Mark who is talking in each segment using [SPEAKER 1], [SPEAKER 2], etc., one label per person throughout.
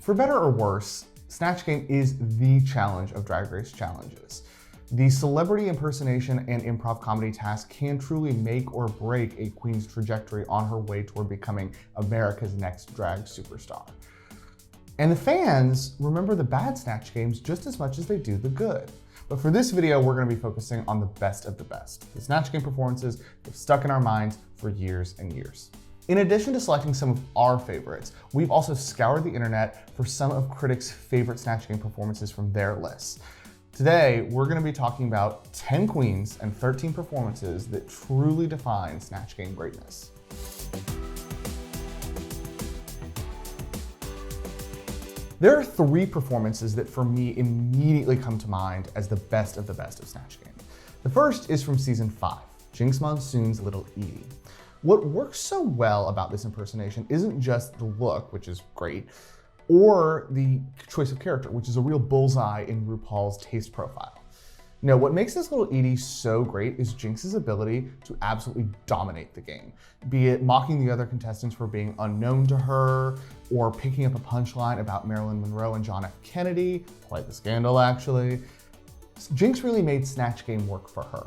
[SPEAKER 1] For better or worse, Snatch Game is the challenge of Drag Race challenges. The celebrity impersonation and improv comedy task can truly make or break a queen's trajectory on her way toward becoming America's next drag superstar. And the fans remember the bad Snatch Games just as much as they do the good. But for this video, we're going to be focusing on the best of the best, the Snatch Game performances that have stuck in our minds for years and years. In addition to selecting some of our favorites, we've also scoured the internet for some of critics' favorite Snatch Game performances from their lists. Today, we're going to be talking about 10 queens and 13 performances that truly define Snatch Game greatness. There are 3 performances that for me immediately come to mind as the best of Snatch Game. The first is from season 5, Jinkx Monsoon's Little Edie. What works so well about this impersonation isn't just the look, which is great, or the choice of character, which is a real bullseye in RuPaul's taste profile. No, what makes this Little Edie so great is Jinkx's ability to absolutely dominate the game, be it mocking the other contestants for being unknown to her, or picking up a punchline about Marilyn Monroe and John F. Kennedy, quite the scandal actually. Jinkx really made Snatch Game work for her.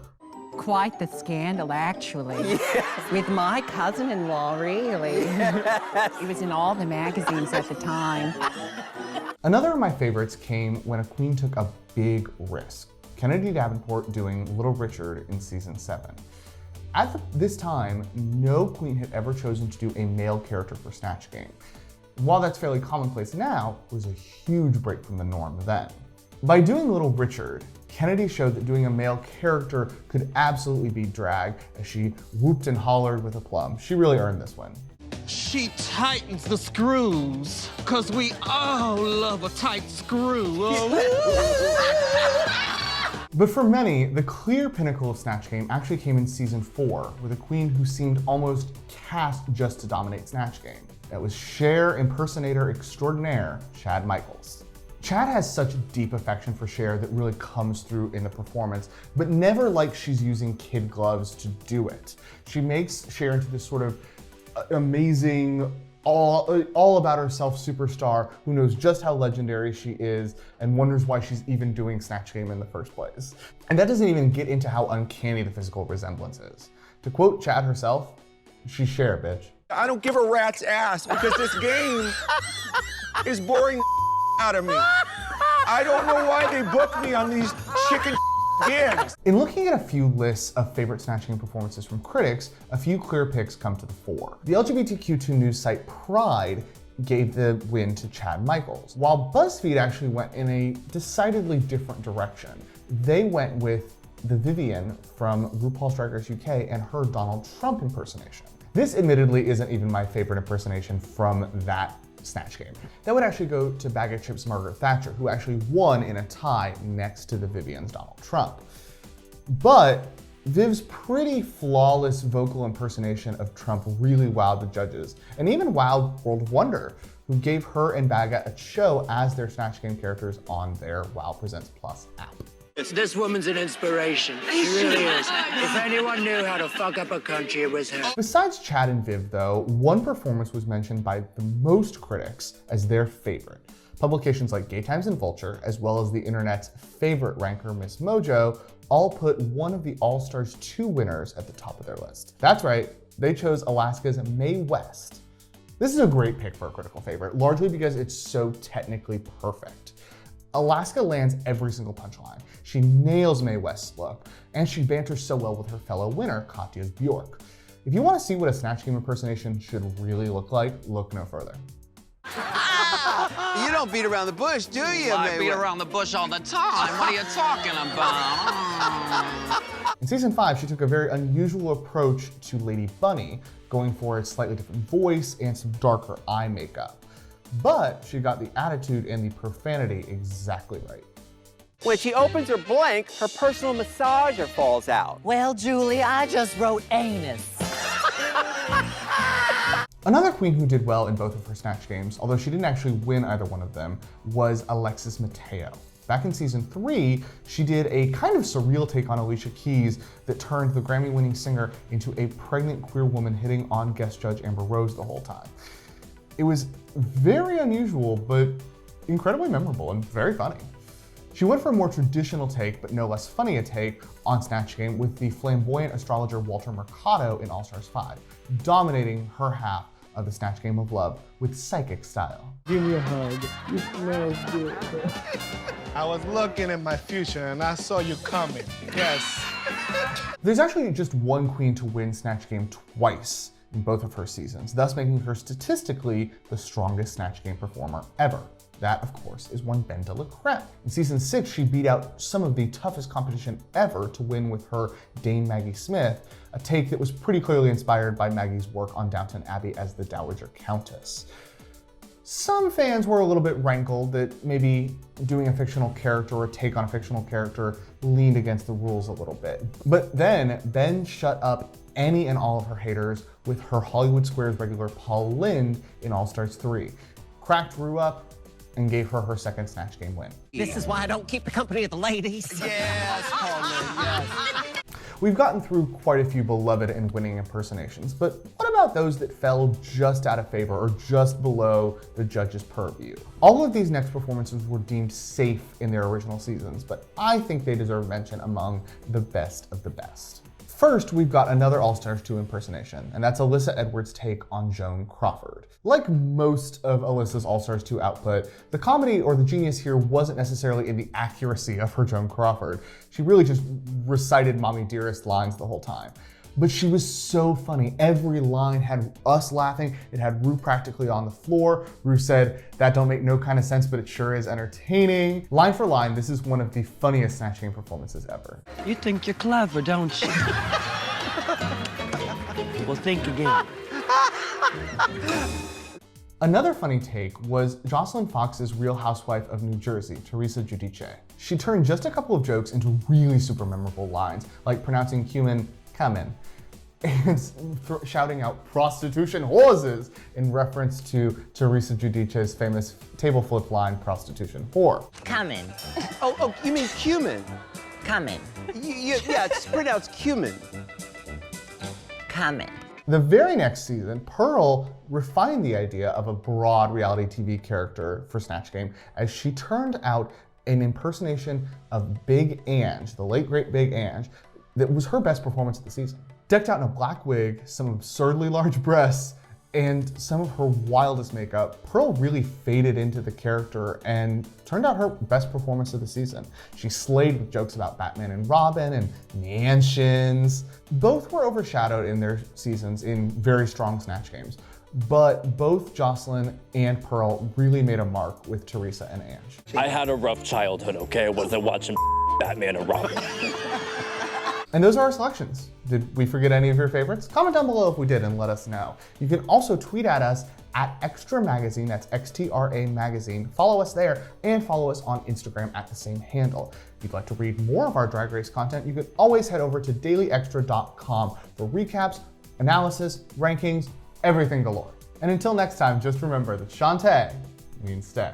[SPEAKER 2] Quite the scandal, actually.
[SPEAKER 3] Yes.
[SPEAKER 2] With my cousin-in-law, really.
[SPEAKER 3] Yes.
[SPEAKER 2] It was in all the magazines at the time.
[SPEAKER 1] Another of my favorites came when a queen took a big risk. Kennedy Davenport doing Little Richard in season 7. At this time, no queen had ever chosen to do a male character for Snatch Game. While that's fairly commonplace now, it was a huge break from the norm then. By doing Little Richard, Kennedy showed that doing a male character could absolutely be drag as she whooped and hollered with aplomb. She really earned this one.
[SPEAKER 4] She tightens the screws, 'cause we all love a tight screw. Oh.
[SPEAKER 1] But for many, the clear pinnacle of Snatch Game actually came in season 4 with a queen who seemed almost cast just to dominate Snatch Game. That was Cher impersonator extraordinaire, Chaz Michaels. Chad has such deep affection for Cher that really comes through in the performance, but never like she's using kid gloves to do it. She makes Cher into this sort of amazing, all about herself superstar who knows just how legendary she is and wonders why she's even doing Snatch Game in the first place. And that doesn't even get into how uncanny the physical resemblance is. To quote Chad herself, she's Cher, bitch.
[SPEAKER 5] I don't give a rat's ass because this game is boring out of me. I don't know why they booked me on these chicken games.
[SPEAKER 1] In looking at a few lists of favorite Snatch Game performances from critics, a few clear picks come to the fore. The LGBTQ2 news site Pride gave the win to Chaz Michaels, while BuzzFeed actually went in a decidedly different direction. They went with the Vivien from RuPaul's Drag Race UK and her Donald Trump impersonation. This admittedly isn't even my favorite impersonation from that Snatch Game. That would actually go to Bag of Chips' Margaret Thatcher, who actually won in a tie next to the Vivien's Donald Trump. But Viv's pretty flawless vocal impersonation of Trump really wowed the judges, and even wowed World Wonder, who gave her and Baga a show as their Snatch Game characters on their Wow Presents Plus app.
[SPEAKER 6] This woman's an inspiration. She really is. If anyone knew how to fuck up a country, it was her.
[SPEAKER 1] Besides Chad and Viv, though, one performance was mentioned by the most critics as their favorite. Publications like Gay Times and Vulture, as well as the internet's favorite ranker, Miss Mojo, all put one of the All-Stars 2 winners at the top of their list. That's right, they chose Alaska's Mae West. This is a great pick for a critical favorite, largely because it's so technically perfect. Alaska lands every single punchline. She nails Mae West's look, and she banters so well with her fellow winner, Katya Bjork. If you want to see what a Snatch Game impersonation should really look like, look no further.
[SPEAKER 5] You don't beat around the bush, do you,
[SPEAKER 4] I beat around the bush all the time. What are you talking about?
[SPEAKER 1] In season 5, she took a very unusual approach to Lady Bunny, going for a slightly different voice and some darker eye makeup. But she got the attitude and the profanity exactly right.
[SPEAKER 3] When she opens her blank, her personal massager falls out.
[SPEAKER 7] Well, Julie, I just wrote anus.
[SPEAKER 1] Another queen who did well in both of her Snatch Games, although she didn't actually win either one of them, was Alexis Mateo. Back in season 3, she did a kind of surreal take on Alicia Keys that turned the Grammy-winning singer into a pregnant queer woman hitting on guest judge Amber Rose the whole time. It was very unusual, but incredibly memorable and very funny. She went for a more traditional take, but no less funny a take, on Snatch Game with the flamboyant astrologer Walter Mercado in All Stars 5, dominating her half of the Snatch Game of Love with psychic style.
[SPEAKER 8] Give me a hug. You smell good.
[SPEAKER 4] I was looking at my future and I saw you coming. Yes.
[SPEAKER 1] There's actually just one queen to win Snatch Game twice in both of her seasons, thus making her statistically the strongest Snatch Game performer ever. That, of course, is one Ben de la Creme. In season 6, she beat out some of the toughest competition ever to win with her Dame Maggie Smith, a take that was pretty clearly inspired by Maggie's work on Downton Abbey as the Dowager Countess. Some fans were a little bit rankled that maybe doing a fictional character or a take on a fictional character leaned against the rules a little bit. But then Ben shut up any and all of her haters with her Hollywood Squares regular Paul Lynde in All Stars 3. Cracked Rue up and gave her her second Snatch Game win.
[SPEAKER 7] This is why I don't keep the company of the ladies.
[SPEAKER 3] Yes, Paul, yes.
[SPEAKER 1] We've gotten through quite a few beloved and winning impersonations, but what about those that fell just out of favor or just below the judges' purview? All of these next performances were deemed safe in their original seasons, but I think they deserve mention among the best of the best. First, we've got another All Stars 2 impersonation, and that's Alyssa Edwards' take on Joan Crawford. Like most of Alyssa's All Stars 2 output, the comedy or the genius here wasn't necessarily in the accuracy of her Joan Crawford. She really just recited Mommy Dearest lines the whole time. But she was so funny. Every line had us laughing. It had Rue practically on the floor. Rue said, "That don't make no kind of sense, but it sure is entertaining." Line for line, this is one of the funniest Snatch Game performances ever.
[SPEAKER 6] You think you're clever, don't you? Well, think again.
[SPEAKER 1] Another funny take was Jocelyn Fox's Real Housewife of New Jersey, Teresa Giudice. She turned just a couple of jokes into really super memorable lines, like pronouncing cumin "camin" and shouting out "prostitution horses" in reference to Teresa Giudice's famous table flip line, "prostitution whore."
[SPEAKER 7] Coming.
[SPEAKER 3] Oh, you mean cumin?
[SPEAKER 7] Coming.
[SPEAKER 3] Yeah, it's pronounced cumin.
[SPEAKER 7] Coming.
[SPEAKER 1] The very next season, Pearl refined the idea of a broad reality TV character for Snatch Game as she turned out an impersonation of Big Ange, the late great Big Ange, that was her best performance of the season. Decked out in a black wig, some absurdly large breasts, and some of her wildest makeup, Pearl really faded into the character and turned out her best performance of the season. She slayed with jokes about Batman and Robin and mansions. Both were overshadowed in their seasons in very strong Snatch Games, but both Jocelyn and Pearl really made a mark with Teresa and Ange.
[SPEAKER 9] I had a rough childhood, okay? I wasn't watching Batman and Robin.
[SPEAKER 1] And those are our selections. Did we forget any of your favorites? Comment down below if we did and let us know. You can also tweet at us at Xtra Magazine, that's XTRA Magazine. Follow us there and follow us on Instagram at the same handle. If you'd like to read more of our Drag Race content, you can always head over to dailyextra.com for recaps, analysis, rankings, everything galore. And until next time, just remember that Shantae means stay.